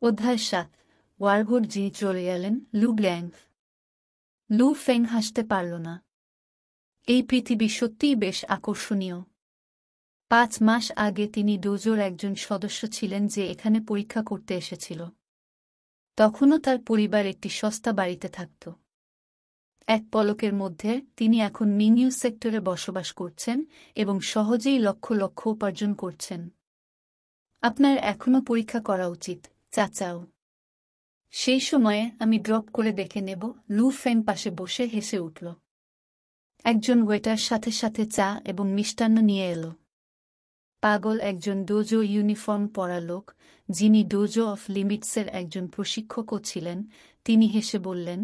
অধ্যায় ৭ ওয়ারগোর জি চলে এলেন লু গ্যাং। লু ফেং হাসতে পারল না। এই পৃথিবী সত্যিই বেশ আকর্ষণীয়। ৫ মাস আগে তিনি ডোজোর একজন সদস্য ছিলেন যে এখানে পরীক্ষা করতে এসেছিল। তখনও তার পরিবার একটি সস্তা বাড়িতে থাকত। এক পলকের মধ্যে তিনি এখন মিংইউ সেক্টরে বসবাস করছেন এবং সহজেই লক্ষ লক্ষ উপার্জন করছেন। আপনার এখনও পরীক্ষা করা উচিত, চাচাও। সেই সময়ে আমি ড্রপ করে দেখে নেব। লু ফেং পাশে বসে হেসে উঠল। একজন ওয়েটার সাথে সাথে চা এবং মিষ্টান্ন নিয়ে এলো। পাগল একজন ডোজো ইউনিফর্ম পরা লোক, যিনি ডোজো অফ লিমিটসের একজন প্রশিক্ষকও ছিলেন, তিনি হেসে বললেন,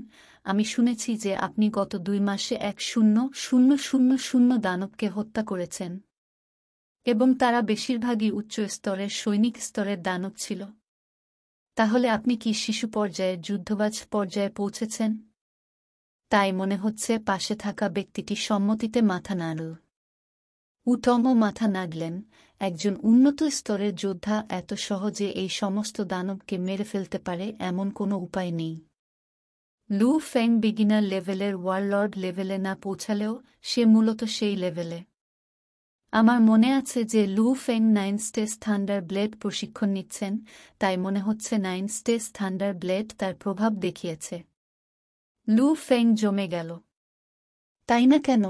আমি শুনেছি যে আপনি গত ২ মাসে ১,০০,০০০ দানবকে হত্যা করেছেন এবং তারা বেশিরভাগই উচ্চ স্তরের সৈনিক স্তরের দানব ছিল। তাহলে আপনি কি শিশু পর্যায়ের যুদ্ধবাজ পর্যায়ে পৌঁছেছেন? তাই মনে হচ্ছে। পাশে থাকা ব্যক্তিটি সম্মতিতে মাথা নাড়ল। উটমও মাথা নাড়লেন। একজন উন্নত স্তরের যোদ্ধা এত সহজে এই সমস্ত দানবকে মেরে ফেলতে পারে এমন কোনো উপায় নেই। লু ফেং বিগিনার লেভেলের ওয়ারলর্ড লেভেলে না পৌঁছালেও সে মূলত সেই লেভেলে। আমার মনে আছে যে লু ফেং 9 স্টেজ থান্ডার ব্লেড প্রশিক্ষণ নিচ্ছেন, তাই মনে হচ্ছে 9 স্টেজ থান্ডার ব্লেড তার প্রভাব দেখিয়েছে। লু ফেং জমে গেল। তাই না কেন?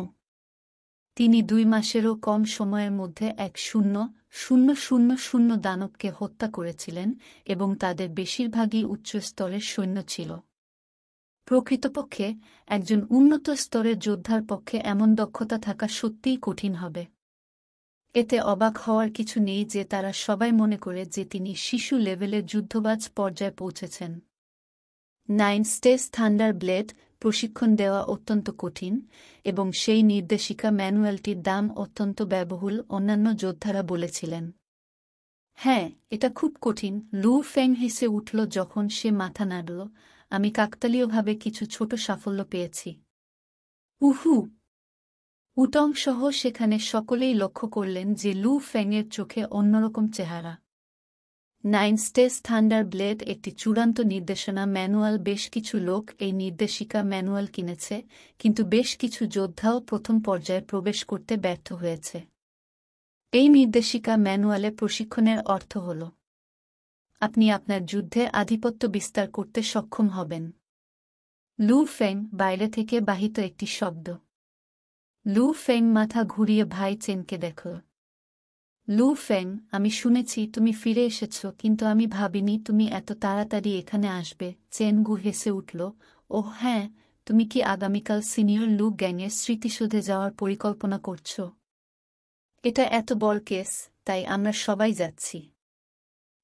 তিনি ২ মাসেরও কম সময়ের মধ্যে ১,০০,০০০ দানবকে হত্যা করেছিলেন এবং তাদের বেশিরভাগই উচ্চ স্তরের সৈন্য ছিল। প্রকৃতপক্ষে একজন উন্নত স্তরের যোদ্ধার পক্ষে এমন দক্ষতা থাকা সত্যিই কঠিন হবে। এতে অবাক হওয়ার কিছু নেই যে তারা সবাই মনে করে যে তিনি শিশু লেভেলের যুদ্ধবাজ পর্যায়ে পৌঁছেছেন। 9 স্টেজ থান্ডার ব্লেড প্রশিক্ষণ দেওয়া অত্যন্ত কঠিন এবং সেই নির্দেশিকা ম্যানুয়ালটির দাম অত্যন্ত ব্যয়বহুল, অন্যান্য যোদ্ধারা বলেছিলেন। হ্যাঁ, এটা খুব কঠিন। লু ফেং হেসে উঠল যখন সে মাথা নাড়ল। আমি কাকতালীয়ভাবে কিছু ছোট সাফল্য পেয়েছি। উহু! উটং সহ সেখানে সকলেই লক্ষ্য করলেন যে লু ফেংয়ের চোখে অন্যরকম চেহারা। 9 স্টেজ থান্ডার ব্লেড একটি চূড়ান্ত নির্দেশনা ম্যানুয়াল। বেশ কিছু লোক এই নির্দেশিকা ম্যানুয়াল কিনেছে, কিন্তু বেশ কিছু যোদ্ধাও প্রথম পর্যায়ে প্রবেশ করতে ব্যর্থ হয়েছে। এই নির্দেশিকা ম্যানুয়ালে প্রশিক্ষণের অর্থ হল আপনি আপনার যুদ্ধে আধিপত্য বিস্তার করতে সক্ষম হবেন। লু ফেং বাইরে থেকে বাহিত একটি শব্দ। লু ফেং মাথা ঘুরিয়ে ভাই চেনকে দেখল। লু ফেং, আমি শুনেছি তুমি ফিরে এসেছ, কিন্তু আমি ভাবিনি তুমি এত তাড়াতাড়ি এখানে আসবে। চেনগু হেসে উঠল। ওহ হ্যাঁ, তুমি কি আগামীকাল সিনিয়র লু গ্যাংয়ের স্মৃতিসৌধে যাওয়ার পরিকল্পনা করছ? এটা এত বড় কেস, তাই আমরা সবাই যাচ্ছি।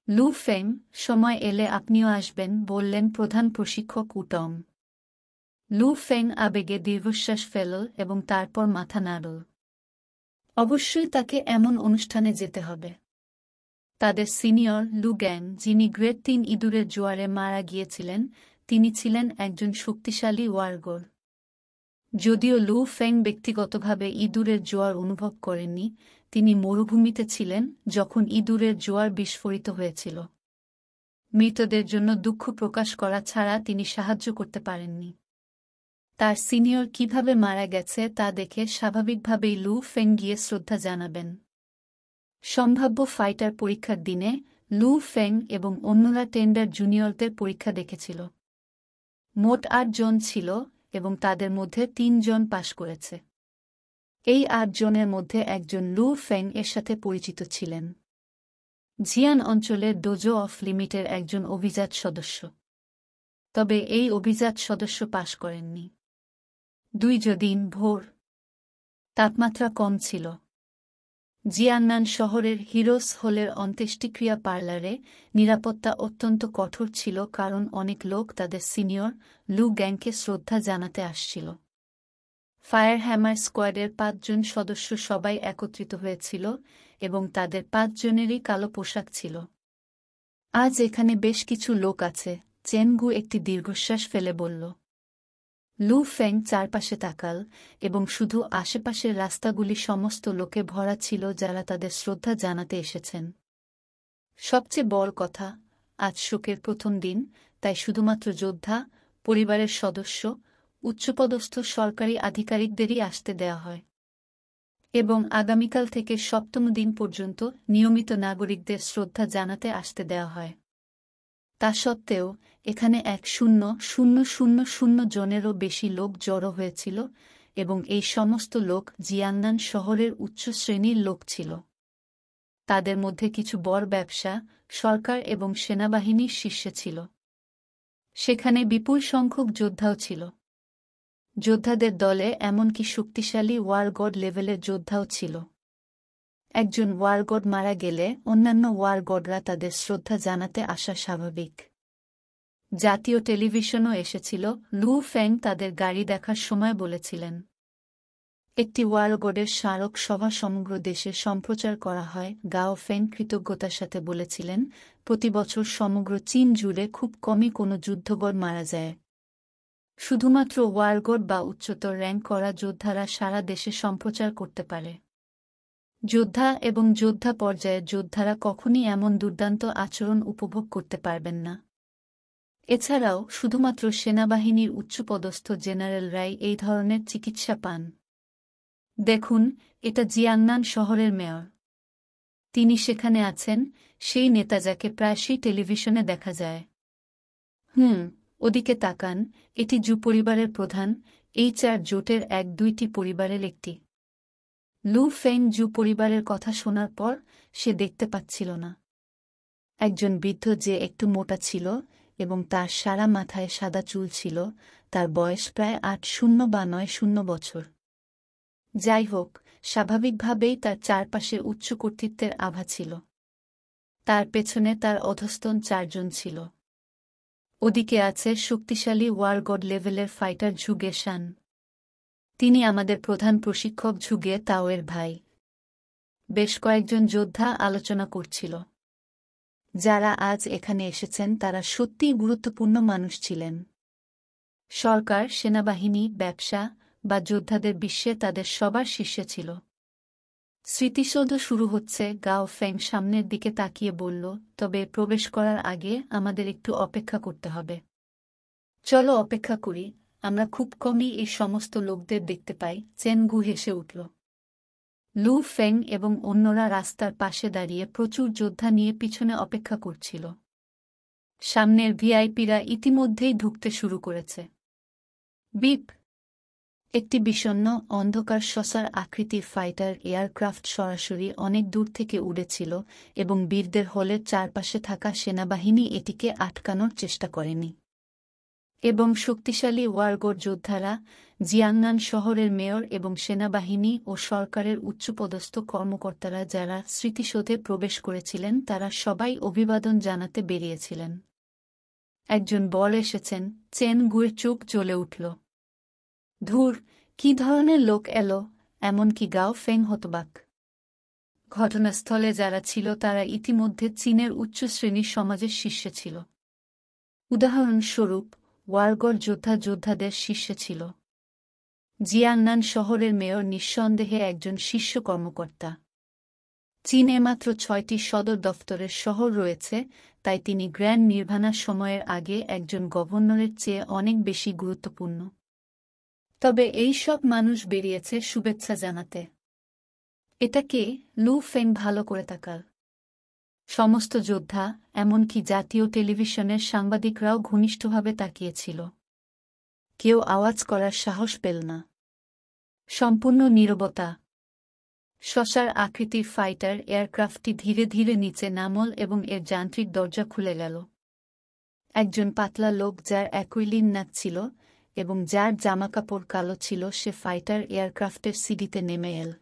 লু ফেং, সময় এলে আপনিও আসবেন, বললেন প্রধান প্রশিক্ষক উটং। লু ফেং আবেগে দীর্ঘশ্বাস ফেলল এবং তারপর মাথা নাড়ল। অবশ্যই তাকে এমন অনুষ্ঠানে যেতে হবে। তাদের সিনিয়র লু গ্যাং, যিনি গ্রেড ৩ ইঁদুরের জোয়ারে মারা গিয়েছিলেন, তিনি ছিলেন একজন শক্তিশালী ওয়ারগোর। যদিও লু ফেং ব্যক্তিগতভাবে ইঁদুরের জোয়ার অনুভব করেননি, তিনি মরুভূমিতে ছিলেন যখন ইঁদুরের জোয়ার বিস্ফোরিত হয়েছিল। মৃতদের জন্য দুঃখ প্রকাশ করা ছাড়া তিনি সাহায্য করতে পারেননি। তার সিনিয়র কিভাবে মারা গেছে তা দেখে স্বাভাবিকভাবেই লু ফেং গিয়ে শ্রদ্ধা জানাবেন। সম্ভাব্য ফাইটার পরীক্ষার দিনে লু ফেং এবং অন্যরা টেন্ডার জুনিয়রদের পরীক্ষা দেখেছিল। মোট ৮ জন ছিল এবং তাদের মধ্যে ৩ জন পাশ করেছে। এই ৮ জনের মধ্যে একজন লু ফেং এর সাথে পরিচিত ছিলেন। জিয়ান অঞ্চলের ডোজো অফ লিমিটের একজন অভিজাত সদস্য। তবে এই অভিজাত সদস্য পাশ করেননি। ২ দিন ভোর। তাপমাত্রা কম ছিল। জিয়ান্নান শহরের হিরোস হলের অন্ত্যেষ্টিক্রিয়া পার্লারে নিরাপত্তা অত্যন্ত কঠোর ছিল, কারণ অনেক লোক তাদের সিনিয়র লু গ্যাংকে শ্রদ্ধা জানাতে আসছিল। ফায়ার হ্যামার স্কোয়াডের ৫ জন সদস্য সবাই একত্রিত হয়েছিল এবং তাদের ৫ জনেরই কালো পোশাক ছিল। আজ এখানে বেশ কিছু লোক আছে, চেনগু একটি দীর্ঘশ্বাস ফেলে বলল। লু ফেং চারপাশে তাকাল এবং শুধু আশেপাশের রাস্তাগুলি সমস্ত লোকে ভরা ছিল যারা তাদের শ্রদ্ধা জানাতে এসেছেন। সবচেয়ে বড় কথা, আজ শোকের প্রথম দিন, তাই শুধুমাত্র যোদ্ধা, পরিবারের সদস্য, উচ্চপদস্থ সরকারি আধিকারিকদেরই আসতে দেয়া হয় এবং আগামীকাল থেকে সপ্তম দিন পর্যন্ত নিয়মিত নাগরিকদের শ্রদ্ধা জানাতে আসতে দেওয়া হয়। তা সত্ত্বেও এখানে 1,000 জনেরও বেশি লোক জড়ো হয়েছিল এবং এই সমস্ত লোক জিয়াংনান শহরের উচ্চ শ্রেণীর লোক ছিল। তাদের মধ্যে কিছু বড় ব্যবসা, সরকার এবং সেনাবাহিনীর শীর্ষে ছিল। সেখানে বিপুল সংখ্যক যোদ্ধাও ছিল। যোদ্ধাদের দলে এমনকি শক্তিশালী ওয়ার-গড লেভেলের যোদ্ধাও ছিল। একজন ওয়ার-গড মারা গেলে অন্যান্য ওয়ার-গডরা তাদের শ্রদ্ধা জানাতে আসা স্বাভাবিক। জাতীয় টেলিভিশনও এসেছিল। লু ফেং তাদের গাড়ি দেখার সময় বলেছিলেন। একটি ওয়ার-গডের স্মারক সভা সমগ্র দেশে সম্প্রচার করা হয়। গাও ফেং কৃতজ্ঞতার সাথে বলেছিলেন, প্রতি বছর সমগ্র চীন জুড়ে খুব কমই কোনো যুদ্ধগড় মারা যায়। শুধুমাত্র ওয়ার-গড বা উচ্চতর র্যাঙ্ক করা যোদ্ধারা সারা দেশে সম্প্রচার করতে পারে। যোদ্ধা এবং যোদ্ধা পর্যায়ের যোদ্ধারা কখনই এমন দুর্দান্ত আচরণ উপভোগ করতে পারবেন না। এছাড়াও শুধুমাত্র সেনাবাহিনীর উচ্চপদস্থ জেনারেলরাই এই ধরনের চিকিৎসা পান। দেখুন, এটা জিয়াংনান শহরের মেয়র। তিনি সেখানে আছেন, সেই নেতা যাকে প্রায়শই টেলিভিশনে দেখা যায়। ওদিকে তাকান, এটি জু পরিবারের প্রধান, এই 4 জোটের 1-2টি পরিবারের একটি। লু ফেং জু পরিবারের কথা শোনার পর সে দেখতে পাচ্ছিল না। একজন বৃদ্ধ যে একটু মোটা ছিল এবং তার সারা মাথায় সাদা চুল ছিল, তার বয়স প্রায় 80 বা 90 বছর। যাই হোক, স্বাভাবিকভাবেই তার চারপাশে উচ্চ কর্তৃত্বের আভা ছিল। তার পেছনে তার অধস্তন 4 জন ছিল। ওদিকে আছে শক্তিশালী ওয়ার-গড লেভেলের ফাইটার ঝুগে শান। তিনি আমাদের প্রধান প্রশিক্ষক ঝুগে তাওয়ের ভাই। বেশ কয়েকজন যোদ্ধা আলোচনা করছিল। যারা আজ এখানে এসেছেন তারা সত্যিই গুরুত্বপূর্ণ মানুষ ছিলেন। সরকার, সেনাবাহিনী, ব্যবসা বা যোদ্ধাদের বিশ্বে তাদের সবার শীর্ষে ছিল। স্মৃতিসৌধ শুরু হচ্ছে। গাও ফেং সামনের দিকে তাকিয়ে বলল, তবে প্রবেশ করার আগে আমাদের একটু অপেক্ষা করতে হবে। চলো অপেক্ষা করি, আমরা খুব কমই এই সমস্ত লোকদের দেখতে পাই। চেন গু হেসে উঠল। লু ফেং এবং অন্যরা রাস্তার পাশে দাঁড়িয়ে প্রচুর যোদ্ধা নিয়ে পিছনে অপেক্ষা করছিল। সামনের ভিআইপিরা ইতিমধ্যেই ঢুকতে শুরু করেছে। বিপ! একটি বিষণ্ণ, অন্ধকার শসার আকৃতির ফাইটার এয়ারক্রাফট সরাসরি অনেক দূর থেকে উড়েছিল এবং বীরদের হলের চারপাশে থাকা সেনাবাহিনী এটিকে আটকানোর চেষ্টা করেনি। এবং শক্তিশালী ওয়ার-গড যোদ্ধারা, জিয়াংনান শহরের মেয়র এবং সেনাবাহিনী ও সরকারের উচ্চপদস্থ কর্মকর্তারা যারা স্মৃতিসৌধে প্রবেশ করেছিলেন তারা সবাই অভিবাদন জানাতে বেরিয়েছিলেন। একজন বল এসেছেন। চেন গুয়ের চোখ জ্বলে উঠল। ধুর, কি ধরনের লোক এলো! এমনকি গাও ফেং হতবাক। ঘটনাস্থলে যারা ছিল তারা ইতিমধ্যে চীনের উচ্চ শ্রেণীর সমাজের শীর্ষে ছিল। উদাহরণস্বরূপ, ওয়ার-গড যোদ্ধাদের শীর্ষে ছিল। জিয়াংনান শহরের মেয়র নিঃসন্দেহে একজন শীর্ষ কর্মকর্তা। চীনে মাত্র 6টি সদর দফতরের শহর রয়েছে, তাই তিনি গ্র্যান্ড নির্বাণা সময়ের আগে একজন গভর্নরের চেয়ে অনেক বেশি গুরুত্বপূর্ণ। তবে এই সব মানুষ বেরিয়েছে শুভেচ্ছা জানাতে। এটা কে? লু ফেং ভালো করে তাকাল। সমস্ত যোদ্ধা, এমনকি জাতীয় টেলিভিশনের সাংবাদিকরাও ঘনিষ্ঠভাবে তাকিয়েছিল। কেউ আওয়াজ করার সাহস পেল না। সম্পূর্ণ নীরবতা। শসার আকৃতির ফাইটার এয়ারক্রাফটটি ধীরে ধীরে নিচে নামল এবং এর যান্ত্রিক দরজা খুলে গেল। একজন পাতলা লোক যার অ্যাকুইলিন নাক ছিল এবং যার জামাকাপড় কালো ছিল সে ফাইটার এয়ারক্রাফটের সিডিতে নেমে এল।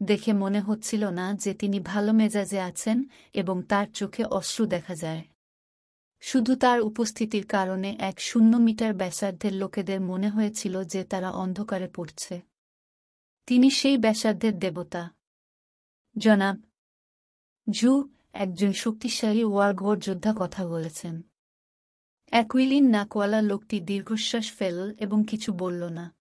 দেখে মনে হচ্ছিল না যে তিনি ভালো মেজাজে আছেন এবং তার চোখে অশ্রু দেখা যায়। শুধু তার উপস্থিতির কারণে 100 মিটার ব্যাসার্ধের লোকেদের মনে হয়েছিল যে তারা অন্ধকারে পড়ছে। তিনি সেই ব্যাসার্ধের দেবতা। জনাব ঝু, একজন শক্তিশালী ওয়ার-গড যোদ্ধা কথা বলেছেন। অ্যাকুইলিন নাকওয়ালা লোকটি দীর্ঘশ্বাস ফেলল এবং কিছু বলল না।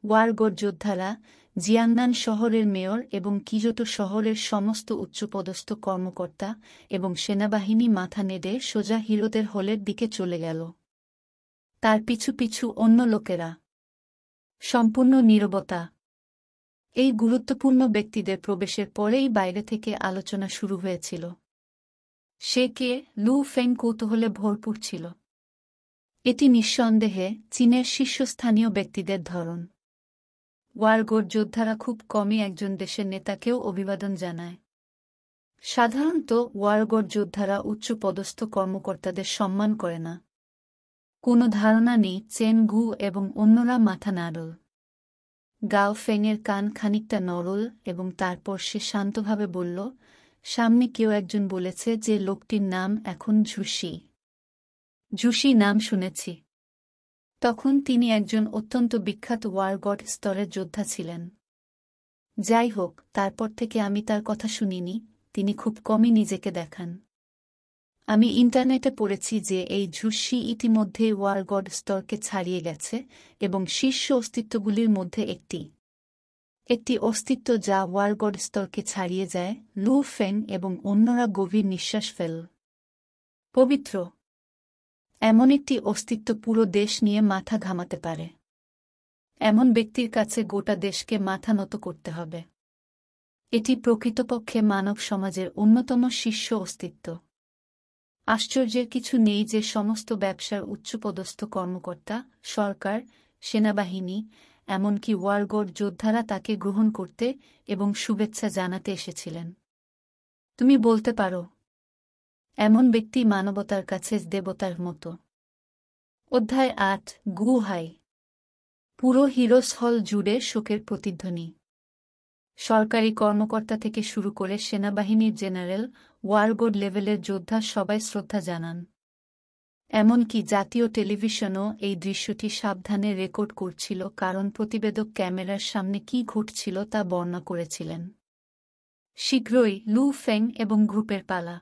ওয়ার-গড যোদ্ধারা, জিয়াংনান শহরের মেয়র এবং কিজোটো শহরের সমস্ত উচ্চপদস্থ কর্মকর্তা এবং সেনাবাহিনী মাথা নেড়ে সোজা হিরোদের হলের দিকে চলে গেল। তার পিছু পিছু অন্য লোকেরা। সম্পূর্ণ নীরবতা। এই গুরুত্বপূর্ণ ব্যক্তিদের প্রবেশের পরেই বাইরে থেকে আলোচনা শুরু হয়েছিল। সে কে? লু ফেং কৌতূহলে ভরপুর ছিল। এটি নিঃসন্দেহে চীনের শীর্ষস্থানীয় ব্যক্তিদের ধরন। ওয়ারগোর যোদ্ধারা খুব কমই একজন দেশের নেতাকেও অভিবাদন জানায়। সাধারণত ওয়ারগোর যোদ্ধারা উচ্চপদস্থ কর্মকর্তাদের সম্মান করে না। কোনো ধারণা নেই চেন গু এবং অন্যরা মাথা নাড়ল। গাও ফেংয়ের কান খানিকটা নড়ল এবং তারপর সে শান্তভাবে বলল, সামনে কেউ একজন বলেছে যে লোকটির নাম এখন ঝুসি। ঝুসি নাম শুনেছি। তখন তিনি একজন অত্যন্ত বিখ্যাত ওয়ারগড স্তরের যোদ্ধা ছিলেন। যাই হোক, তারপর থেকে আমি তার কথা শুনিনি। তিনি খুব কমই নিজেকে দেখান। আমি ইন্টারনেটে পড়েছি যে এই ঝুসি ইতিমধ্যেই ওয়ারগড স্তরকে ছাড়িয়ে গেছে এবং শীর্ষ অস্তিত্বগুলির মধ্যে একটি অস্তিত্ব যা ওয়ারগড স্তরকে ছাড়িয়ে যায়। লু ফেং এবং অন্যরা গভীর নিঃশ্বাস ফেল। পবিত্র এমন একটি অস্তিত্ব পুরো দেশ নিয়ে মাথা ঘামাতে পারে। এমন ব্যক্তির কাছে গোটা দেশকে মাথা নত করতে হবে। এটি প্রকৃতপক্ষে মানব সমাজের অন্যতম শীর্ষ অস্তিত্ব। আশ্চর্যের কিছু নেই যে সমস্ত ব্যবসার উচ্চপদস্থ কর্মকর্তা, সরকার, সেনাবাহিনী, এমনকি ওয়ারগড যোদ্ধারা তাকে গ্রহণ করতে এবং শুভেচ্ছা জানাতে এসেছিলেন। তুমি বলতে পারো, এমন ব্যক্তি মানবতার কাছে দেবতার মতো। অধ্যায় ৮ গুহাই। পুরো হিরোস হল জুড়ে শোকের প্রতিধ্বনি। সরকারি কর্মকর্তা থেকে শুরু করে সেনাবাহিনীর জেনারেল, ওয়ারগোড লেভেলের যোদ্ধা সবাই শ্রদ্ধা জানান। এমনকি জাতীয় টেলিভিশনও এই দৃশ্যটি সাবধানে রেকর্ড করছিল, কারণ প্রতিবেদক ক্যামেরার সামনে কী ঘটছিল তা বর্ণনা করেছিলেন। শীঘ্রই লু ফেং এবং গ্রুপের পালা।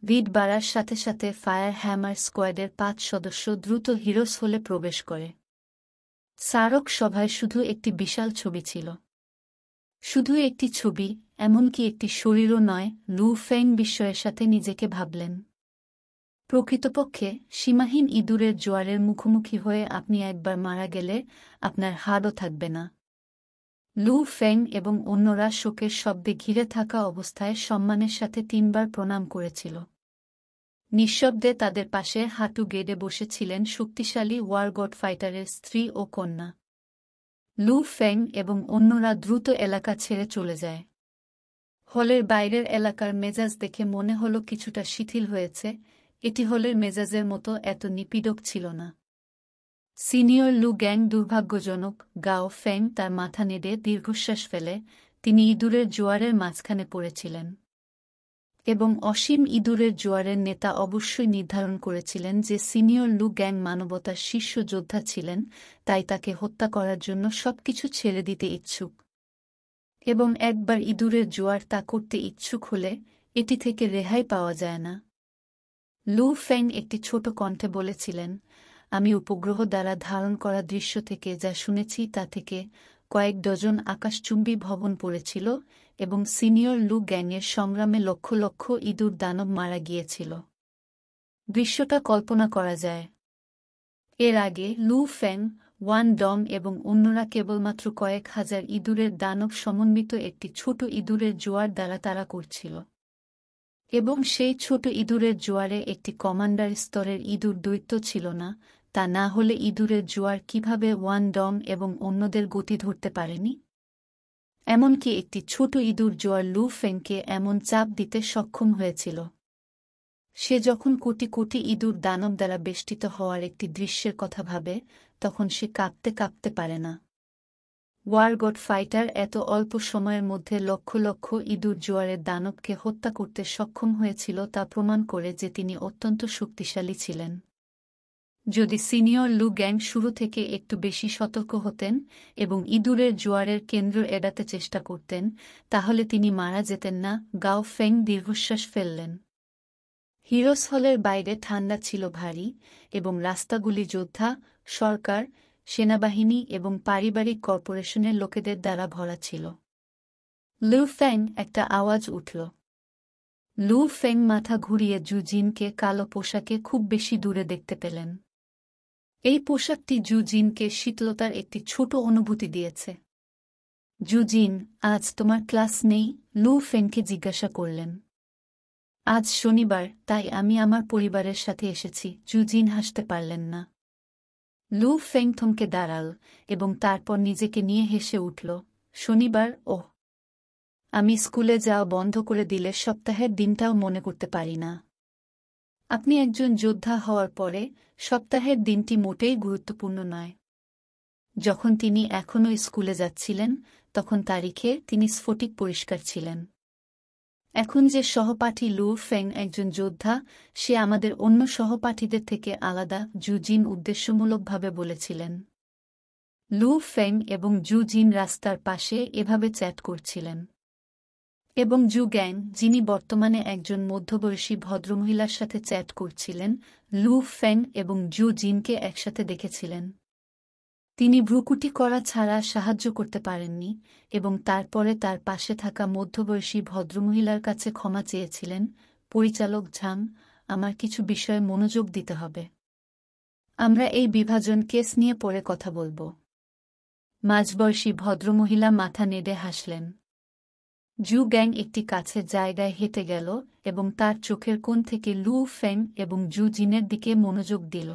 ভিড় বাড়ার সাথে সাথে ফায়ার হ্যামার স্কোয়াডের ৫ সদস্য দ্রুত হিরোস হলে প্রবেশ করে। স্মারক সভায় শুধু একটি বিশাল ছবি ছিল। শুধু একটি ছবি, এমনকি একটি শরীরও নয়। লু ফেং বিস্ময়ের সাথে নিজেকে ভাবলেন। প্রকৃতপক্ষে সীমাহীন ইঁদুরের জোয়ারের মুখোমুখি হয়ে আপনি একবার মারা গেলে আপনার হাড়ও থাকবে না। লু ফেং এবং অন্যরা শোকের শব্দে ঘিরে থাকা অবস্থায় সম্মানের সাথে ৩ বার প্রণাম করেছিল। নিঃশব্দে তাদের পাশে হাঁটু গেড়ে বসেছিলেন শক্তিশালী ওয়ারগড ফাইটারের স্ত্রী ও কন্যা। লু ফেং এবং অন্যরা দ্রুত এলাকা ছেড়ে চলে যায়। হলের বাইরের এলাকার মেজাজ দেখে মনে হলো কিছুটা শিথিল হয়েছে। এটি হলের মেজাজের মতো এত নিপীড়ক ছিল না। সিনিয়র লু গ্যাং দুর্ভাগ্যজনক। গাও ফেং তার মাথা নেড়ে দীর্ঘশ্বাস ফেলে। তিনি ইঁদুরের জোয়ারের মাঝখানে পড়েছিলেন এবং অসীম ইঁদুরের জোয়ারের নেতা অবশ্যই নির্ধারণ করেছিলেন যে সিনিয়র লু গ্যাং মানবতার শীর্ষ যোদ্ধা ছিলেন, তাই তাকে হত্যা করার জন্য সবকিছু ছেড়ে দিতে ইচ্ছুক। এবং একবার ইঁদুরের জোয়ার তা করতে ইচ্ছুক হলে এটি থেকে রেহাই পাওয়া যায় না। লু ফেং একটি ছোট কণ্ঠে বলেছিলেন, আমি উপগ্রহ দ্বারা ধারণ করা দৃশ্য থেকে যা শুনেছি তা থেকে কয়েক ডজন আকাশচুম্বী ভবন পড়েছিল এবং সিনিয়র লু গ্যাংয়ের সংগ্রামে লক্ষ লক্ষ ইঁদুর দানব মারা গিয়েছিল। দৃশ্যটা কল্পনা করা যায়। এর আগে লু ফেং, ওয়ান ডং এবং অন্যরা কেবলমাত্র কয়েক হাজার ইঁদুরের দানব সমন্বিত একটি ছোট ইঁদুরের জোয়ার দ্বারা তাড়া করছিল। এবং সেই ছোট ইঁদুরের জোয়ারে একটি কমান্ডার স্তরের ইঁদুর দৈত্য ছিল না। তা না হলে ইঁদুরের জোয়ার কিভাবে ওয়ান ডং এবং অন্যদের গতি ধরতে পারেনি? এমনকি একটি ছোট ইঁদুর জোয়ার লু ফেংকে এমন চাপ দিতে সক্ষম হয়েছিল। সে যখন কোটি কোটি ইঁদুর দানব দ্বারা বেষ্টিত হওয়ার একটি দৃশ্যের কথা ভাবে, তখন সে কাঁপতে কাঁপতে পারে না। ওয়ারগড ফাইটার এত অল্প সময়ের মধ্যে লক্ষ লক্ষ ইঁদুর জোয়ারের দানবকে হত্যা করতে সক্ষম হয়েছিল তা প্রমাণ করে যে তিনি অত্যন্ত শক্তিশালী ছিলেন। যদি সিনিয়র লু গ্যাং শুরু থেকে একটু বেশি সতর্ক হতেন এবং ইঁদুরের জোয়ারের কেন্দ্র এড়াতে চেষ্টা করতেন, তাহলে তিনি মারা যেতেন না। গাও ফেং দীর্ঘশ্বাস ফেললেন। হিরোস হলের বাইরে ঠান্ডা ছিল ভারী এবং রাস্তাগুলি যোদ্ধা, সরকার, সেনাবাহিনী এবং পারিবারিক কর্পোরেশনের লোকেদের দ্বারা ভরা ছিল। লু ফেং, একটা আওয়াজ উঠল। লু ফেং মাথা ঘুরিয়ে জু জিনকে কালো পোশাকে খুব বেশি দূরে দেখতে পেলেন। এই পোশাকটি জু জিনকে শীতলতার একটি ছোট অনুভূতি দিয়েছে। জু জিন, আজ তোমার ক্লাস নেই? লু ফেংকে জিজ্ঞাসা করলেন। আজ শনিবার, তাই আমি আমার পরিবারের সাথে এসেছি। জু জিন হাসতে পারলেন না। লু ফেং থমকে দাঁড়াল এবং তারপর নিজেকে নিয়ে হেসে উঠল। শনিবার? ওহ, আমি স্কুলে যাওয়া বন্ধ করে দিলে সপ্তাহের দিনটাও মনে করতে পারি না। আপনি একজন যোদ্ধা হওয়ার পরে সপ্তাহের দিনটি মোটেই গুরুত্বপূর্ণ নয়। যখন তিনি এখনও স্কুলে যাচ্ছিলেন, তখন তারিখে তিনি স্ফটিক পরিষ্কার ছিলেন। এখন যে সহপাঠী লু ফেং একজন যোদ্ধা, সে আমাদের অন্য সহপাঠীদের থেকে আলাদা, জু জিন উদ্দেশ্যমূলকভাবে বলেছিলেন। লু ফেং এবং জু জিন রাস্তার পাশে এভাবে চ্যাট করছিলেন। এবং জু গ্যাং, যিনি বর্তমানে একজন মধ্যবয়সী ভদ্রমহিলার সাথে চ্যাট করছিলেন, লু ফেং এবং জু জিনকে একসাথে দেখেছিলেন। তিনি ভ্রুকুটি করা ছাড়া সাহায্য করতে পারেননি এবং তারপরে তার পাশে থাকা মধ্যবয়সী ভদ্রমহিলার কাছে ক্ষমা চেয়েছিলেন। পরিচালক ঝাং, আমার কিছু বিষয়ে মনোযোগ দিতে হবে। আমরা এই বিভাজন কেস নিয়ে পরে কথা বলব। মাঝবয়সী ভদ্রমহিলা মাথা নেড়ে হাসলেন। জু গ্যাং একটি কাছের জায়গায় হেঁটে গেল এবং তার চোখের কোণ থেকে লু ফেং এবং জু জিনের দিকে মনোযোগ দিল।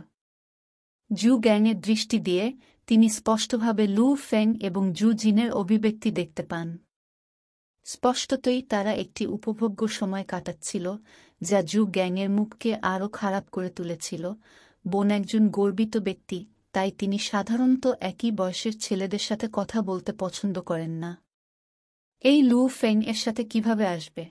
জু গ্যাংয়ের দৃষ্টি দিয়ে তিনি স্পষ্টভাবে লু ফেং এবং জু জিনের অভিব্যক্তি দেখতে পান। স্পষ্টতই তারা একটি উপভোগ্য সময় কাটাচ্ছিল, যা জু গ্যাংয়ের মুখকে আরও খারাপ করে তুলেছিল। বোন একজন গর্বিত ব্যক্তি, তাই তিনি সাধারণত একই বয়সের ছেলেদের সাথে কথা বলতে পছন্দ করেন না। এই লু ফেং এর সাথে কিভাবে আসবে?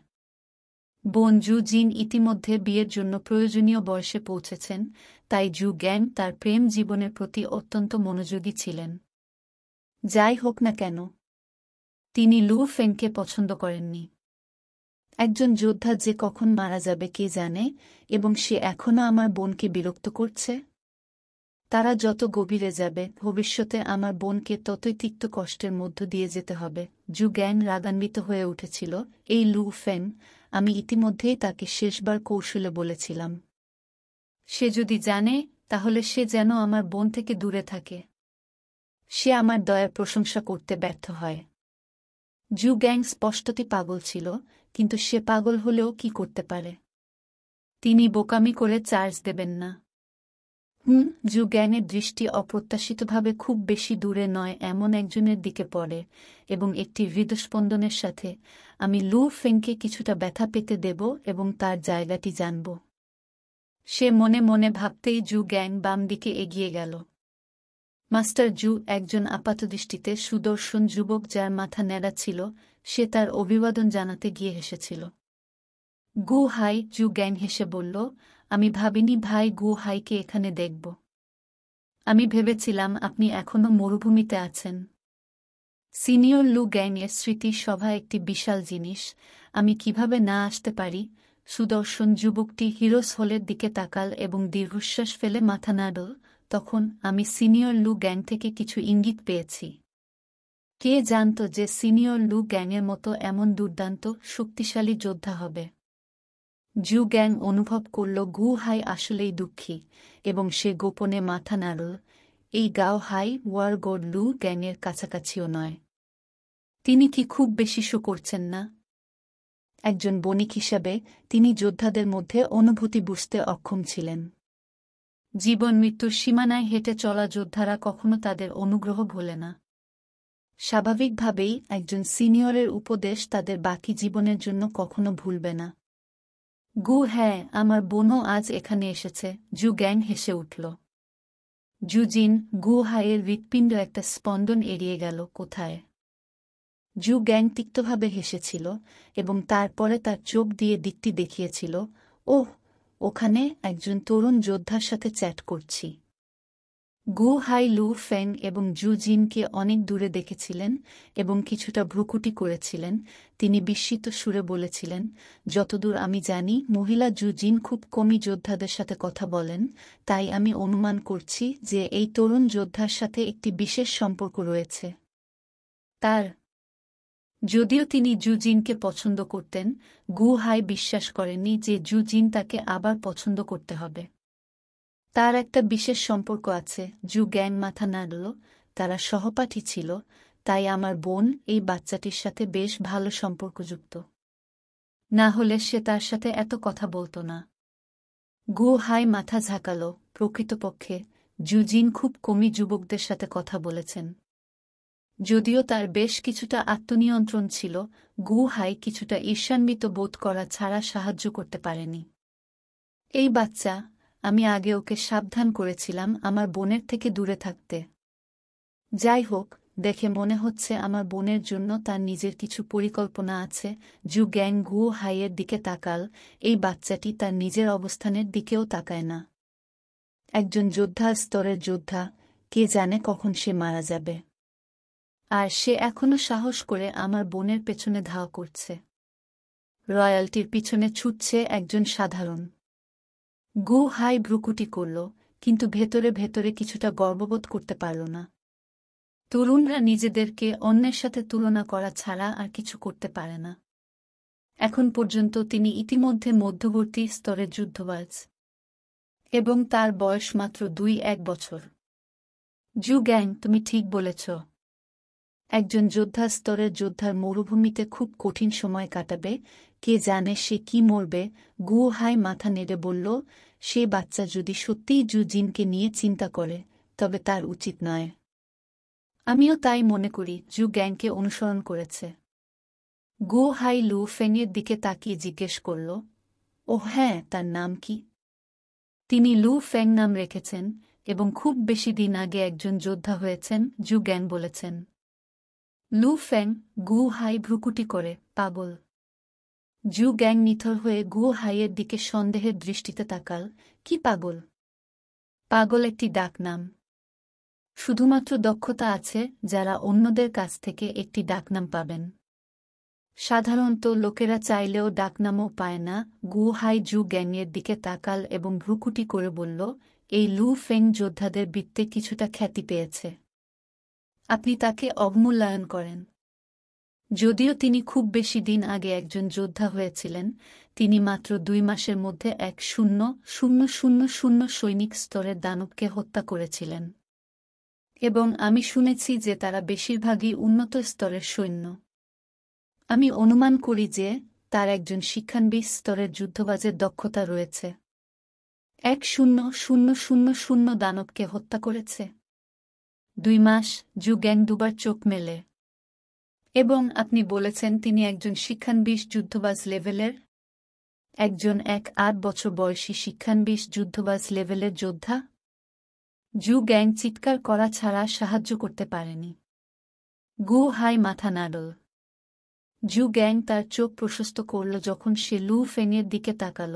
বোন জু জিন ইতিমধ্যে বিয়ের জন্য প্রয়োজনীয় বয়সে পৌঁছেছেন, তাই জু গ্যাং তার প্রেম জীবনের প্রতি অত্যন্ত মনোযোগী ছিলেন। যাই হোক না কেন, তিনি লু ফেংকে পছন্দ করেননি। একজন যোদ্ধা যে কখন মারা যাবে কে জানে, এবং সে এখনও আমার বোনকে বিরক্ত করছে। তারা যত গভীরে যাবে, ভবিষ্যতে আমার বোনকে ততই তিক্ত কষ্টের মধ্য দিয়ে যেতে হবে। জু গ্যাং রাগান্বিত হয়ে উঠেছিল। এই লু ফেং, আমি ইতিমধ্যেই তাকে শেষবার কৌশলে বলেছিলাম। সে যদি জানে, তাহলে সে যেন আমার বোন থেকে দূরে থাকে। সে আমার দয়ার প্রশংসা করতে ব্যর্থ হয়। জু গ্যাং স্পষ্টতই পাগল ছিল, কিন্তু সে পাগল হলেও কি করতে পারে? তিনি বোকামি করে চার্জ দেবেন না। জু গ্যাংয়ের দৃষ্টি অপ্রত্যাশিতভাবে খুব বেশি দূরে নয় এমন একজনের দিকে পড়ে এবং একটি হৃদস্পন্দনের সাথে, আমি লু ফেংকে কিছুটা ব্যথা পেতে দেব এবং তার জায়গাটি জানব। সে মনে মনে ভাবতেই জু গ্যাং বাম দিকে এগিয়ে গেল। মাস্টার জু, একজন আপাতদৃষ্টিতে সুদর্শন যুবক যার মাথা ন্যাড়া ছিল, সে তার অভিবাদন জানাতে গিয়ে হেসেছিল। গু হাই, জু গ্যাং হেসে বলল, আমি ভাবিনি ভাই গু হাইকে এখানে দেখব। আমি ভেবেছিলাম আপনি এখনও মরুভূমিতে আছেন। সিনিয়র লু গ্যাংয়ের স্মৃতি সভা একটি বিশাল জিনিস, আমি কিভাবে না আসতে পারি? সুদর্শন যুবকটি হিরোস হলের দিকে তাকাল এবং দীর্ঘশ্বাস ফেলে মাথা নাড়ল। তখন আমি সিনিয়র লু গ্যাং থেকে কিছু ইঙ্গিত পেয়েছি। কে জানত যে সিনিয়র লু গ্যাংয়ের মতো এমন দুর্দান্ত, শক্তিশালী যোদ্ধা হবে? জু গ্যাং অনুভব করল গু হাই আসলেই দুঃখী, এবং সে গোপনে মাথা নাড়ল। এই গাও হাই ওয়ার গোড লু গ্যাংয়ের কাছাকাছিও নয়। তিনি কি খুব বেশি শো করছেন না? একজন বণিক হিসাবে তিনি যোদ্ধাদের মধ্যে অনুভূতি বুঝতে অক্ষম ছিলেন। জীবন মৃত্যুর সীমানায় হেঁটে চলা যোদ্ধারা কখনো তাদের অনুগ্রহ ভোলে না। স্বাভাবিকভাবেই একজন সিনিয়রের উপদেশ তাদের বাকি জীবনের জন্য কখনো ভুলবে না। গু, হ্যাঁ, আমার বোনও আজ এখানে এসেছে। জু গ্যাং হেসে উঠল। জু জিন, গু হাইয়ের হৃৎপিণ্ড একটা স্পন্দন এড়িয়ে গেল। কোথায়? জু গ্যাং তিক্তভাবে হেসেছিল এবং তারপরে তার চোখ দিয়ে দিকটি দেখিয়েছিল। ওহ, ওখানে একজন তরুণ যোদ্ধার সাথে চ্যাট করছি। গু হাই লু ফেং এবং জু জিনকে অনেক দূরে দেখেছিলেন এবং কিছুটা ভ্রুকুটি করেছিলেন। তিনি বিস্মিত সুরে বলেছিলেন, যতদূর আমি জানি মহিলা জু জিন খুব কমই যোদ্ধাদের সাথে কথা বলেন, তাই আমি অনুমান করছি যে এই তরুণ যোদ্ধার সাথে একটি বিশেষ সম্পর্ক রয়েছে তার। যদিও তিনি জু জিনকে পছন্দ করতেন, গু হাই বিশ্বাস করেননি যে জু জিন তাকে আবার পছন্দ করতে হবে। তার একটা বিশেষ সম্পর্ক আছে। জু গ্যাং মাথা নাড়ল। তারা সহপাঠী ছিল, তাই আমার বোন এই বাচ্চাটির সাথে বেশ ভালো সম্পর্কযুক্ত। না হলে সে তার সাথে এত কথা বলত না। গু হাই মাথা ঝাঁকাল। প্রকৃতপক্ষে জু জিন খুব কমই যুবকদের সাথে কথা বলেছেন। যদিও তার বেশ কিছুটা আত্মনিয়ন্ত্রণ ছিল, গু হাই কিছুটা ঈর্ষান্বিত বোধ করা ছাড়া সাহায্য করতে পারেনি। এই বাচ্চা, আমি আগে ওকে সাবধান করেছিলাম আমার বোনের থেকে দূরে থাকতে। যাই হোক, দেখে মনে হচ্ছে আমার বোনের জন্য তার নিজের কিছু পরিকল্পনা আছে। জু গ্যাং গু হাইয়ের দিকে তাকাল। এই বাচ্চাটি তার নিজের অবস্থানের দিকেও তাকায় না। একজন যোদ্ধা, স্তরের যোদ্ধা, কে জানে কখন সে মারা যাবে। আর সে এখনো সাহস করে আমার বোনের পেছনে ধাওয়া করছে। রয়্যালটির পিছনে ছুটছে একজন সাধারণ। গু হাই ভ্রুকুটি করল, কিন্তু ভেতরে ভেতরে কিছুটা গর্ববোধ করতে পারল না। তরুণরা নিজেদেরকে অন্যের সাথে তুলনা করা ছাড়া আর কিছু করতে পারে না। এখন পর্যন্ত তিনি ইতিমধ্যে মধ্যবর্তী স্তরের যুদ্ধবাজ, এবং তার বয়স মাত্র 2-1 বছর। জু গ্যাং, তুমি ঠিক বলেছ। একজন যোদ্ধা স্তরের যোদ্ধার মরুভূমিতে খুব কঠিন সময় কাটাবে, কে জানে সে কি মরবে। গু হাই মাথা নেড়ে বলল, সে বাচ্চা যদি সত্যিই জু জিনকে নিয়ে চিন্তা করে, তবে তার উচিত নয়। আমিও তাই মনে করি। জু গ্যাংকে অনুসরণ করেছে। গু হাই লু ফেংয়ের দিকে তাকিয়ে জিজ্ঞেস করল, ও হ্যাঁ, তার নাম কি? তিনি লু ফেং নাম রেখেছেন এবং খুব বেশি দিন আগে একজন যোদ্ধা হয়েছেন, জু গ্যাং বলেছেন। লু ফেং। গু হাই ভ্রুকুটি করে, পাগল। জু গ্যাং নিথর হয়ে গু হাইয়ের দিকে সন্দেহের দৃষ্টিতে তাকাল। কি পাগল? পাগল একটি ডাকনাম। শুধুমাত্র দক্ষতা আছে যারা অন্যদের কাছ থেকে একটি ডাকনাম পাবেন। সাধারণত লোকেরা চাইলেও ডাকনামও পায় না। গু হাই জু গ্যাংয়ের দিকে তাকাল এবং ভ্রুকুটি করে বলল, এই লু ফেং যোদ্ধাদের বৃত্তে কিছুটা খ্যাতি পেয়েছে। আপনি তাকে অবমূল্যায়ন করেন। যদিও তিনি খুব বেশি দিন আগে একজন যোদ্ধা হয়েছিলেন, তিনি মাত্র 2 মাসের মধ্যে 1,000 সৈনিক স্তরের দানবকে হত্যা করেছিলেন। এবং আমি শুনেছি যে তারা বেশিরভাগই উন্নত স্তরের সৈন্য। আমি অনুমান করি যে তার একজন শিক্ষানবিশ স্তরের যুদ্ধবাজের দক্ষতা রয়েছে। 1,000 দানবকে হত্যা করেছে। 2 মাস। জু গ্যাং দুবার চোখ মেলে। এবং আপনি বলেছেন তিনি একজন শিক্ষানবিশ যুদ্ধবাজ লেভেলের? একজন 1-8 বছর বয়সী শিক্ষানবিশ যুদ্ধবাজ লেভেলের যোদ্ধা? জু গ্যাং চিৎকার করা ছাড়া সাহায্য করতে পারেনি। গু হাই মাথা নাড়ল। জু গ্যাং তার চোখ প্রশস্ত করল যখন সে লু ফেংয়ের দিকে তাকাল,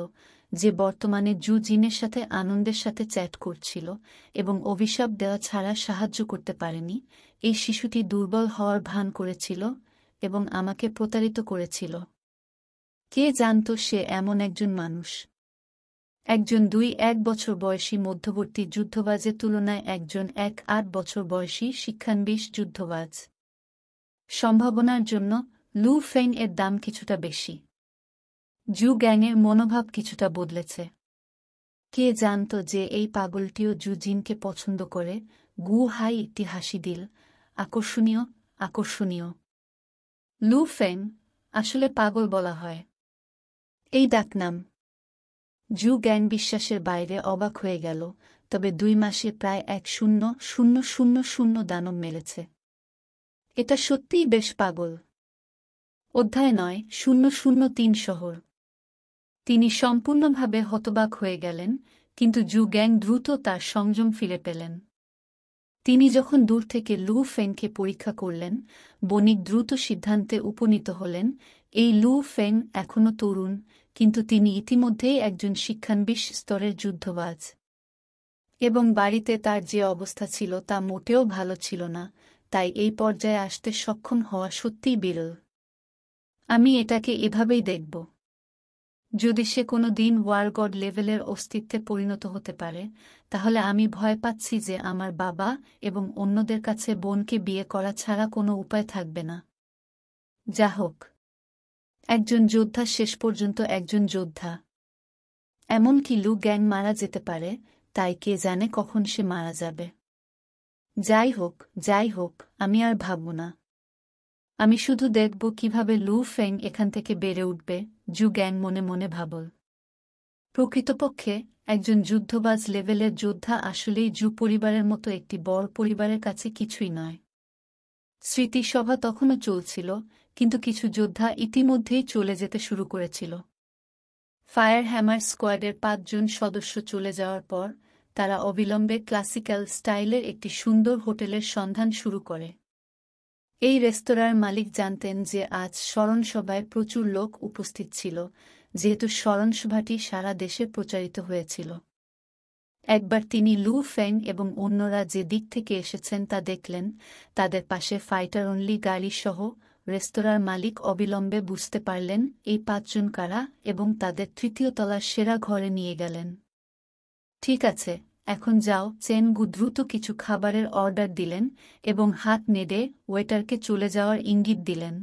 যে বর্তমানে জু জিনের সাথে আনন্দের সাথে চ্যাট করছিল এবং অভিশাপ দেওয়া ছাড়া সাহায্য করতে পারেনি। এই শিশুটি দুর্বল হওয়ার ভান করেছিল এবং আমাকে প্রতারিত করেছিল। কে জানত সে এমন একজন মানুষ? একজন 2-1 বছর বয়সী মধ্যবর্তী যুদ্ধবাজের তুলনায় একজন 1-8 বছর বয়সী শিক্ষানবিশ যুদ্ধবাজ। সম্ভাবনার জন্য লু ফেং এর দাম কিছুটা বেশি। জু গ্যাংয়ের মনোভাব কিছুটা বদলেছে। কে জানত যে এই পাগলটিও জু জিনকে পছন্দ করে? গু হাই একটি হাসি দিল। আকর্ষণীয়, আকর্ষণীয়। লু ফেং, আসলে পাগল বলা হয় এই ডাকনাম। জু গ্যাং বিশ্বাসের বাইরে অবাক হয়ে গেল। তবে 2 মাসে প্রায় 1,000 দানব মেরেছে। এটা সত্যিই বেশ পাগল। অধ্যায় 9, 003 শহর। তিনি সম্পূর্ণভাবে হতবাক হয়ে গেলেন, কিন্তু জু গ্যাং দ্রুত তার সংযম ফিরে পেলেন। তিনি যখন দূর থেকে লু ফেংকে পরীক্ষা করলেন, বণিক দ্রুত সিদ্ধান্তে উপনীত হলেন, এই লু ফেং এখনও তরুণ, কিন্তু তিনি ইতিমধ্যেই একজন শিক্ষানবিশ স্তরের যুদ্ধবাজ। এবং বাড়িতে তার যে অবস্থা ছিল তা মোটেও ভালো ছিল না, তাই এই পর্যায়ে আসতে সক্ষম হওয়া সত্যিই বিরল। আমি এটাকে এভাবেই দেখব। যদি সে কোনো দিন ওয়ারগড লেভেলের অস্তিত্বে পরিণত হতে পারে, তাহলে আমি ভয় পাচ্ছি যে আমার বাবা এবং অন্যদের কাছে বোনকে বিয়ে করা ছাড়া কোনো উপায় থাকবে না। যা হোক, একজন যোদ্ধা শেষ পর্যন্ত একজন যোদ্ধা। এমনকি লু গ্যাং মারা যেতে পারে, তাই কে জানে কখন সে মারা যাবে। যাই হোক, আমি আর ভাবব না। আমি শুধু দেখব কিভাবে লু ফেং এখান থেকে বেড়ে উঠবে, জু গ্যাং মনে মনে ভাবল। প্রকৃতপক্ষে একজন যুদ্ধবাজ লেভেলের যোদ্ধা আসলেই জু পরিবারের মতো একটি বড় পরিবারের কাছে কিছুই নয়। স্মৃতিসভা তখনও চলছিল, কিন্তু কিছু যোদ্ধা ইতিমধ্যেই চলে যেতে শুরু করেছিল। ফায়ার হ্যামার স্কোয়াডের 5 জন সদস্য চলে যাওয়ার পর তারা অবিলম্বে ক্লাসিক্যাল স্টাইলের একটি সুন্দর হোটেলের সন্ধান শুরু করে। এই রেস্তোরাঁর মালিক জানতেন যে আজ স্মরণসভায় প্রচুর লোক উপস্থিত ছিল, যেহেতু স্মরণসভাটি সারা দেশে প্রচারিত হয়েছিল। একবার তিনি লু ফেং এবং অন্যরা যে দিক থেকে এসেছেন তা দেখলেন। তাদের পাশে ফাইটার অনলি গাড়ি সহ রেস্তোরাঁর মালিক অবিলম্বে বুঝতে পারলেন এই 5 জন কারা এবং তাদের 3য় তলার সেরা ঘরে নিয়ে গেলেন। ঠিক আছে, এখন যাও। চেন গু দ্রুত কিছু খাবারের অর্ডার দিলেন এবং হাত নেড়ে ওয়েটারকে চলে যাওয়ার ইঙ্গিত দিলেন।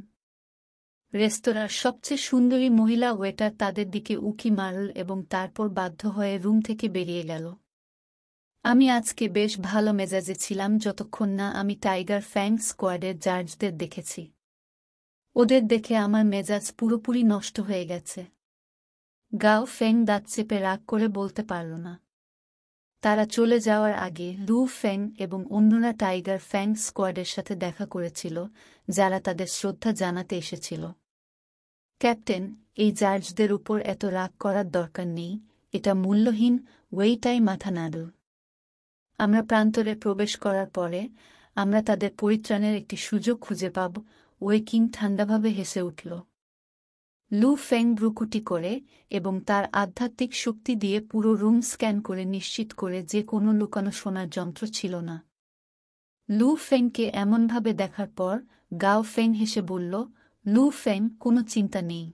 রেস্তোরাঁর সবচেয়ে সুন্দরী মহিলা ওয়েটার তাদের দিকে উঁকি মারল এবং তারপর বাধ্য হয়ে রুম থেকে বেরিয়ে গেল। আমি আজকে বেশ ভালো মেজাজে ছিলাম যতক্ষণ না আমি টাইগার ফ্যাং স্কোয়াডের জার্জদের দেখেছি। ওদের দেখে আমার মেজাজ পুরোপুরি নষ্ট হয়ে গেছে। গাও ফেং দাঁত চেপে রাগ করে বলতে পারল না। তারা চলে যাওয়ার আগে লু ফেং এবং অন্যরা টাইগার ফ্যাং স্কোয়াডের সাথে দেখা করেছিল, যারা তাদের শ্রদ্ধা জানাতে এসেছিল। ক্যাপ্টেন, এই জার্জদের উপর এত রাগ করার দরকার নেই, এটা মূল্যহীন। ওয়েইটাই মাথা নাড়ল। আমরা প্রান্তরে প্রবেশ করার পরে আমরা তাদের পরিত্রাণের একটি সুযোগ খুঁজে পাব। ওয়েকিং ঠান্ডাভাবে হেসে উঠল। লু ফেং ভ্রুকুটি করে এবং তার আধ্যাত্মিক শক্তি দিয়ে পুরো রুম স্ক্যান করে নিশ্চিত করে যে কোনো লুকানো শোনার যন্ত্র ছিল না। লু ফেংকে এমনভাবে দেখার পর গাও ফেং হেসে বলল, লু ফেং, কোনো চিন্তা নেই।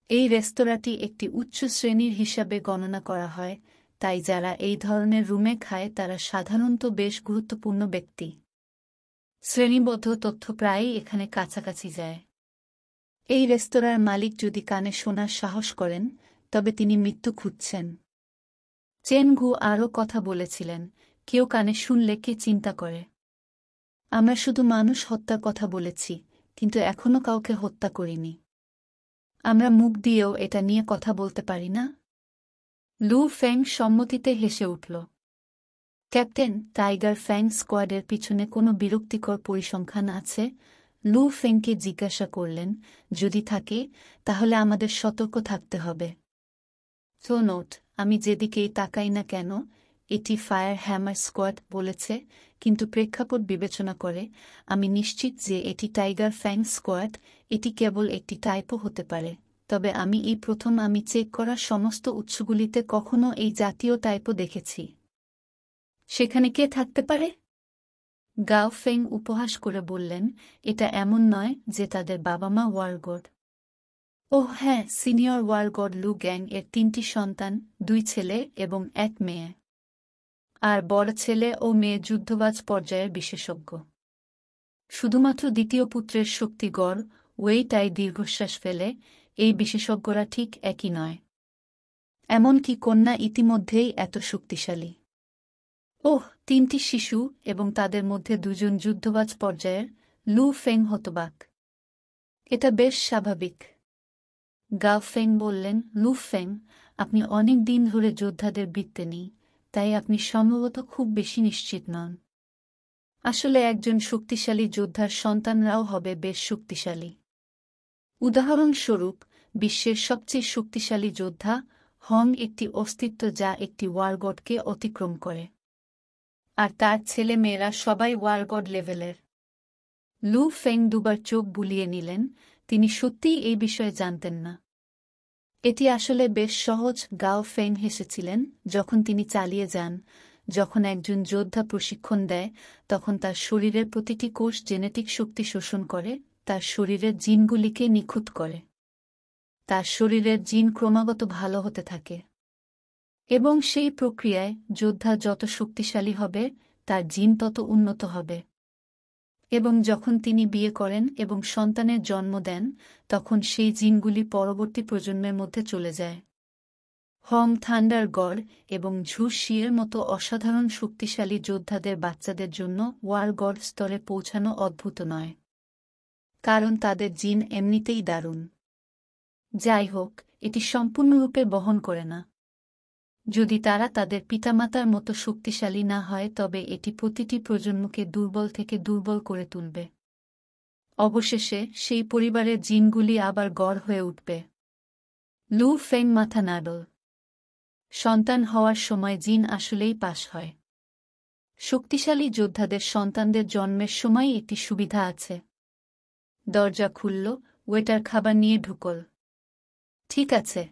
এই রেস্তোরাঁটি একটি উচ্চ শ্রেণীর হিসাবে গণনা করা হয়, তাই যারা এই ধরনের রুমে খায় তারা সাধারণত বেশ গুরুত্বপূর্ণ ব্যক্তি। শ্রেণীবদ্ধ তথ্য প্রায়ই এখানে কাছাকাছি যায়। এই রেস্তোরাঁর মালিক যদি কানে শোনার সাহস করেন, তবে তিনি মৃত্যু খুঁজছেন। চেন গু আরও কথা বলেছিলেন, কেউ কানে শুনলে কে চিন্তা করে? আমরা শুধু মানুষ হত্যার কথা বলেছি, কিন্তু এখনও কাউকে হত্যা করিনি। আমরা মুখ দিয়েও এটা নিয়ে কথা বলতে পারি না? লু ফেং সম্মতিতে হেসে উঠল। ক্যাপ্টেন, টাইগার ফ্যাং স্কোয়াডের পিছনে কোনো বিরক্তিকর পরিসংখ্যান আছে? লু ফেংকে জিজ্ঞাসা করলেন। যদি থাকে, তাহলে আমাদের সতর্ক থাকতে হবে। সো নোট, আমি যেদিকেই তাকাই না কেন, এটি ফায়ার হ্যামার স্কোয়াড বলেছে, কিন্তু প্রেক্ষাপট বিবেচনা করে আমি নিশ্চিত যে এটি টাইগার ফ্যাং স্কোয়াড। এটি কেবল একটি টাইপও হতে পারে, তবে আমি প্রথম চেক করা সমস্ত উৎসগুলিতে কখনো এই জাতীয় টাইপও দেখেছি। সেখানে কে থাকতে পারে? গাও ফেং উপহাস করে বললেন, এটা এমন নয় যে তাদের বাবা মা ওয়ারগড। ওহ হ্যাঁ, সিনিয়র ওয়ারগড লু গ্যাং এর 3টি সন্তান, 2 ছেলে এবং 1 মেয়ে। আর বড় ছেলে ও মেয়ে যুদ্ধবাজ পর্যায়ের বিশেষজ্ঞ। শুধুমাত্র দ্বিতীয় পুত্রের শক্তি গড় ওয়েইটাই দীর্ঘশ্বাস ফেলে, এই বিশেষজ্ঞরা ঠিক একই নয়। এমনকি কন্যা ইতিমধ্যেই এত শক্তিশালী। ওহ, 3টি শিশু এবং তাদের মধ্যে 2 জন যুদ্ধবাজ পর্যায়ের। লু ফেং হতবাক। এটা বেশ স্বাভাবিক। গাও ফেং বললেন, লু ফেং, আপনি অনেক দিন ধরে যোদ্ধাদের বৃত্তে নেই, তাই আপনি সম্ভবত খুব বেশি নিশ্চিত নন। আসলে একজন শক্তিশালী যোদ্ধার সন্তানরাও হবে বেশ শক্তিশালী। উদাহরণস্বরূপ, বিশ্বের সবচেয়ে শক্তিশালী যোদ্ধা হং একটি অস্তিত্ব যা একটি ওয়ারগডকে অতিক্রম করে। আর তার ছেলে মেয়েরা সবাই ওয়ারগড লেভেলের। লু ফেং দুবার চোখ বুলিয়ে নিলেন, তিনি সত্যিই এই বিষয়ে জানতেন না। এটি আসলে বেশ সহজ। গাও ফেং হেসেছিলেন যখন তিনি চালিয়ে যান, যখন একজন যোদ্ধা প্রশিক্ষণ দেয় তখন তার শরীরের প্রতিটি কোষ জেনেটিক শক্তি শোষণ করে, তার শরীরের জিনগুলিকে নিখুঁত করে। তার শরীরের জিন ক্রমাগত ভালো হতে থাকে এবং সেই প্রক্রিয়ায় যোদ্ধা যত শক্তিশালী হবে তার জিন তত উন্নত হবে। এবং যখন তিনি বিয়ে করেন এবং সন্তানের জন্ম দেন তখন সেই জিনগুলি পরবর্তী প্রজন্মের মধ্যে চলে যায়। হং থান্ডার গড় এবং ঝু শিয়ের মতো অসাধারণ শক্তিশালী যোদ্ধাদের বাচ্চাদের জন্য ওয়ার গড় স্তরে পৌঁছানো অদ্ভুত নয়, কারণ তাদের জিন এমনিতেই দারুণ। যাই হোক, এটি সম্পূর্ণরূপে বহন করে না। যদি তারা তাদের পিতামাতার মতো শক্তিশালী না হয় তবে এটি প্রতিটি প্রজন্মকে দুর্বল থেকে দুর্বল করে তুলবে। অবশেষে সেই পরিবারের জিনগুলি আবার গড় হয়ে উঠবে। লু ফেং মাথা নাড়ল। সন্তান হওয়ার সময় জিন আসলেই পাস হয়। শক্তিশালী যোদ্ধাদের সন্তানদের জন্মের সময় একটি সুবিধা আছে। দরজা খুলল, ওয়েটার খাবার নিয়ে ঢুকল। ঠিক আছে।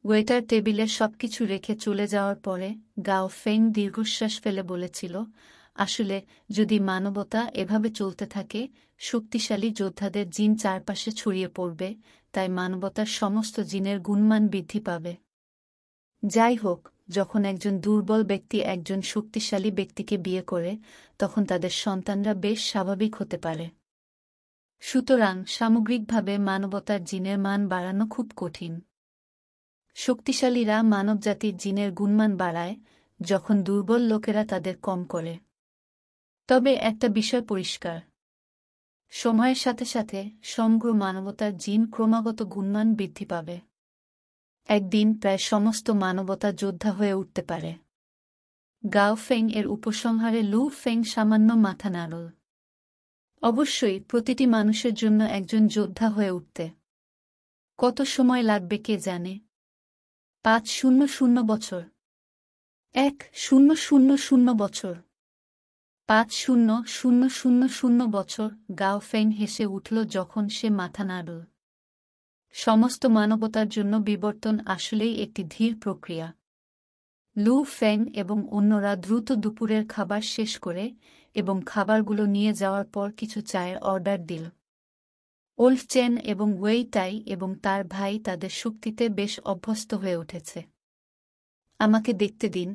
ওয়েটার টেবিলে সবকিছু রেখে চলে যাওয়ার পরে গাও ফেং দীর্ঘশ্বাস ফেলে বলেছিল, আসলে যদি মানবতা এভাবে চলতে থাকে শক্তিশালী যোদ্ধাদের জিন চারপাশে ছড়িয়ে পড়বে, তাই মানবতার সমস্ত জিনের গুণমান বৃদ্ধি পাবে। যাই হোক, যখন একজন দুর্বল ব্যক্তি একজন শক্তিশালী ব্যক্তিকে বিয়ে করে তখন তাদের সন্তানরা বেশ স্বাভাবিক হতে পারে। সুতরাং সামগ্রিকভাবে মানবতার জিনের মান বাড়ানো খুব কঠিন। শক্তিশালীরা মানবজাতির জিনের গুণমান বাড়ায় যখন দুর্বল লোকেরা তাদের কম করে। তবে একটা বিষয় পরিষ্কার, সময়ের সাথে সাথে সমগ্র মানবতার জিন ক্রমাগত গুণমান বৃদ্ধি পাবে। একদিন প্রায় সমস্ত মানবতা যোদ্ধা হয়ে উঠতে পারে। গাও ফেং এর উপসংহারে লু ফেং সামান্য মাথা নাড়ল। অবশ্যই প্রতিটি মানুষের জন্য একজন যোদ্ধা হয়ে উঠতে কত সময় লাগবে কে জানে। 500 বছর, 1000 বছর, 5000 বছর। গাও ফেং হেসে উঠল যখন সে মাথা নাড়ল। সমস্ত মানবতার জন্য বিবর্তন আসলেই একটি ধীর প্রক্রিয়া। লু ফেং এবং অন্যরা দ্রুত দুপুরের খাবার শেষ করে এবং খাবারগুলো নিয়ে যাওয়ার পর কিছু চায়ের অর্ডার দিল। ওল্ড চেন এবং ওয়েই টাই এবং তার ভাই তাদের শক্তিতে বেশ অভ্যস্ত হয়ে উঠেছে। আমাকে দেখতে দিন,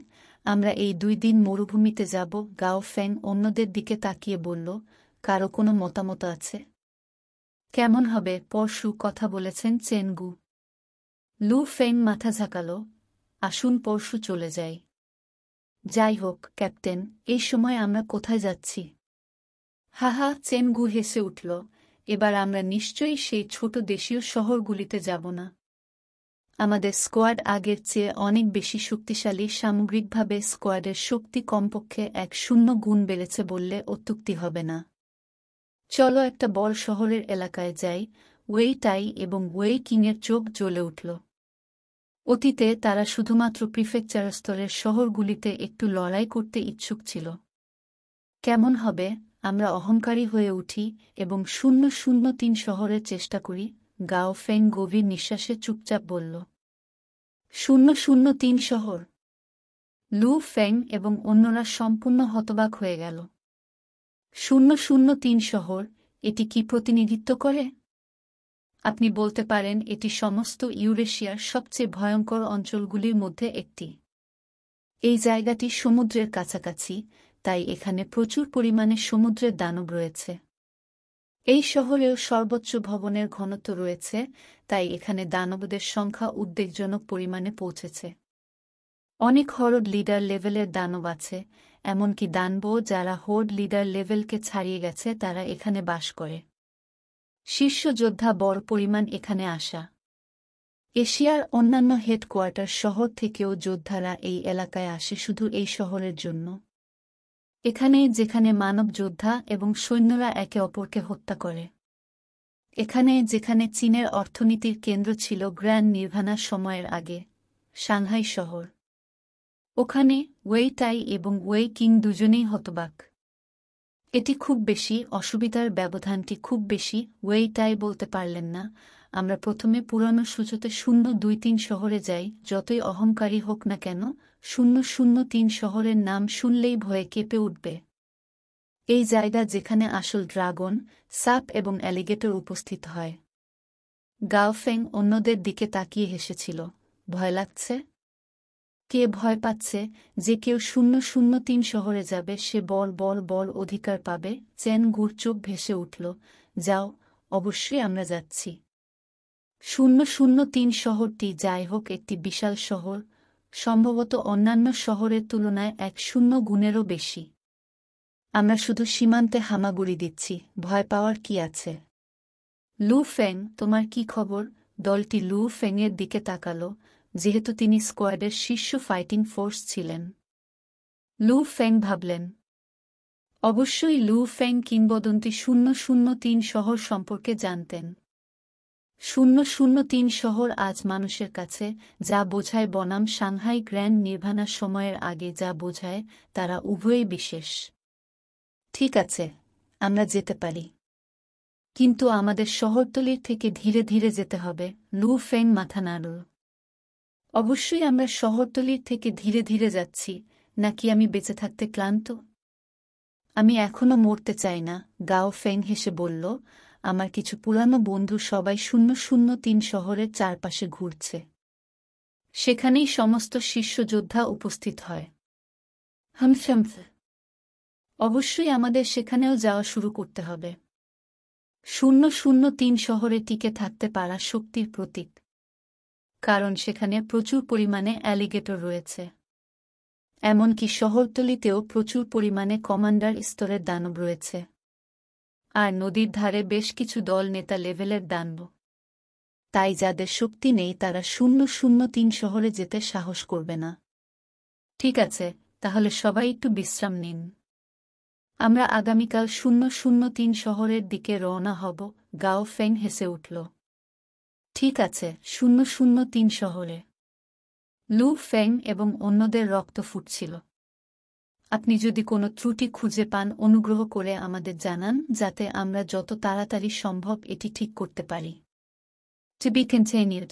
আমরা এই 2 দিন মরুভূমিতে যাব। গাও ফেং অন্যদের দিকে তাকিয়ে বলল, কারো কোনো মতামত আছে? কেমন হবে? পরশু কথা বলেছেন চেনগু। লু ফেং মাথা ঝাঁকাল, আসুন পরশু চলে যাই। যাই হোক ক্যাপ্টেন, এই সময় আমরা কোথায় যাচ্ছি? হাহা, চেনগু হেসে উঠল, এবার আমরা নিশ্চয়ই সেই ছোট দেশীয় শহরগুলিতে যাব না। আমাদের স্কোয়াড আগের চেয়ে অনেক বেশি শক্তিশালী। সামগ্রিকভাবে স্কোয়াডের শক্তি কমপক্ষে 100 গুণ বেড়েছে বললে অত্যুক্তি হবে না। চলো একটা বড় শহরের এলাকায় যাই। ওয়েই টাই এবং ওয়েই কিংয়ের চোখ জ্বলে উঠল। অতীতে তারা শুধুমাত্র প্রিফেকচার স্তরের শহরগুলিতে একটু লড়াই করতে ইচ্ছুক ছিল। কেমন হবে আমরা অহংকারী হয়ে উঠি এবং 003 শহরের চেষ্টা করি? গাও ফেং গভীর নিঃশ্বাসে চুপচাপ বলল। 003 শহর? লু ফেং এবং অন্যরা সম্পূর্ণ হতবাক হয়ে গেল। 003 শহর? এটি কি প্রতিনিধিত্ব করে? আপনি বলতে পারেন এটি সমস্ত ইউরেশিয়ার সবচেয়ে ভয়ঙ্কর অঞ্চলগুলির মধ্যে একটি। এই জায়গাটি সমুদ্রের কাছাকাছি, তাই এখানে প্রচুর পরিমাণে সমুদ্রের দানব রয়েছে। এই শহরেও সর্বোচ্চ ভবনের ঘনত্ব রয়েছে, তাই এখানে দানবদের সংখ্যা উদ্বেগজনক পরিমাণে পৌঁছেছে। অনেক হরড লিডার লেভেলের দানব আছে, এমনকি দানবও যারা হোর্ড লিডার লেভেলকে ছাড়িয়ে গেছে তারা এখানে বাস করে। শীর্ষ যোদ্ধা বড় পরিমাণ এখানে আসা। এশিয়ার অন্যান্য হেডকোয়ার্টার শহর থেকেও যোদ্ধারা এই এলাকায় আসে শুধু এই শহরের জন্য। এখানে যেখানে মানব যোদ্ধা এবং সৈন্যরা একে অপরকে হত্যা করে। এখানে যেখানে চীনের অর্থনীতির কেন্দ্র ছিল গ্র্যান্ড নির্ভানা সময়ের আগে, সাংহাই শহর। ওখানে ওয়েই টাই এবং ওয়েই কিং দুজনেই হতবাক। এটি খুব বেশি, অসুবিধার ব্যবধানটি খুব বেশি। ওয়েই টাই বলতে পারলেন না, আমরা প্রথমে পুরানো সূচতে 023 শহরে যাই। যতই অহংকারী হোক না কেন, 003 শহরের নাম শুনলেই ভয়ে কেঁপে উঠবে। এই জায়গা যেখানে আসল ড্রাগন, সাপ এবং অ্যালিগেটর উপস্থিত হয়। গাওফেং অন্যদের দিকে তাকিয়ে হেসেছিল। ভয় লাগছে? কে ভয় পাচ্ছে? যে কেউ 003 শহরে যাবে সে বল অধিকার পাবে। চেন গুর চোখ ভেসে উঠল। যাও, অবশ্যই আমরা যাচ্ছি। 003 শহরটি যাই হোক একটি বিশাল শহর, সম্ভবত অন্যান্য শহরের তুলনায় 100 গুণেরও বেশি। আমরা শুধু সীমান্তে হামাগুড়ি দিচ্ছি, ভয় পাওয়ার কি আছে? লু ফেং, তোমার কি খবর? দলটি লু ফেংয়ের দিকে তাকাল, যেহেতু তিনি স্কোয়াডের শীর্ষ ফাইটিং ফোর্স ছিলেন। লু ফেং ভাবলেন। অবশ্যই লু ফেং কিংবদন্তি 003 শহর সম্পর্কে জানতেন। 003 শহর আজ মানুষের কাছে যা বোঝায় বনাম সাংহাই গ্র্যান্ড নির্ভানা সময়ের আগে যা বোঝায়, তারা উভয়ই বিশেষ। ঠিক আছে, আমরা যেতে পারি, কিন্তু আমাদের শহরতলির থেকে ধীরে ধীরে যেতে হবে। লু ফেং মাথা নাড়ল। অবশ্যই আমরা শহরতলির থেকে ধীরে ধীরে যাচ্ছি। নাকি আমি বেঁচে থাকতে ক্লান্ত? আমি এখনো মরতে চাই না, গাও ফেং হেসে বলল। আমার কিছু পুরানো বন্ধু সবাই 003 শহরের চারপাশে ঘুরছে। সেখানেই সমস্ত শীর্ষ যোদ্ধা উপস্থিত হয়। হামশামস, অবশ্যই আমাদের সেখানেও যাওয়া শুরু করতে হবে। 003 শহরে টিকে থাকতে পারা শক্তির প্রতীক, কারণ সেখানে প্রচুর পরিমাণে অ্যালিগেটর রয়েছে। এমনকি শহরতলিতেও প্রচুর পরিমাণে কমান্ডার স্তরের দানব রয়েছে। আর নদীর ধারে বেশ কিছু দল নেতা লেভেলের দানব। তাই যাদের শক্তি নেই তারা 003 শহরে যেতে সাহস করবে না। ঠিক আছে, তাহলে সবাই একটু বিশ্রাম নিন। আমরা আগামীকাল 003 শহরের দিকে রওনা হব। গাও ফেং হেসে উঠল। ঠিক আছে, 003 শহরে। লু ফেং এবং অন্যদের রক্ত ফুটছিল। আপনি যদি কোনো ত্রুটি খুঁজে পান অনুগ্রহ করে আমাদের জানান, যাতে আমরা যত তাড়াতাড়ি সম্ভব এটি ঠিক করতে পারি। To be continued.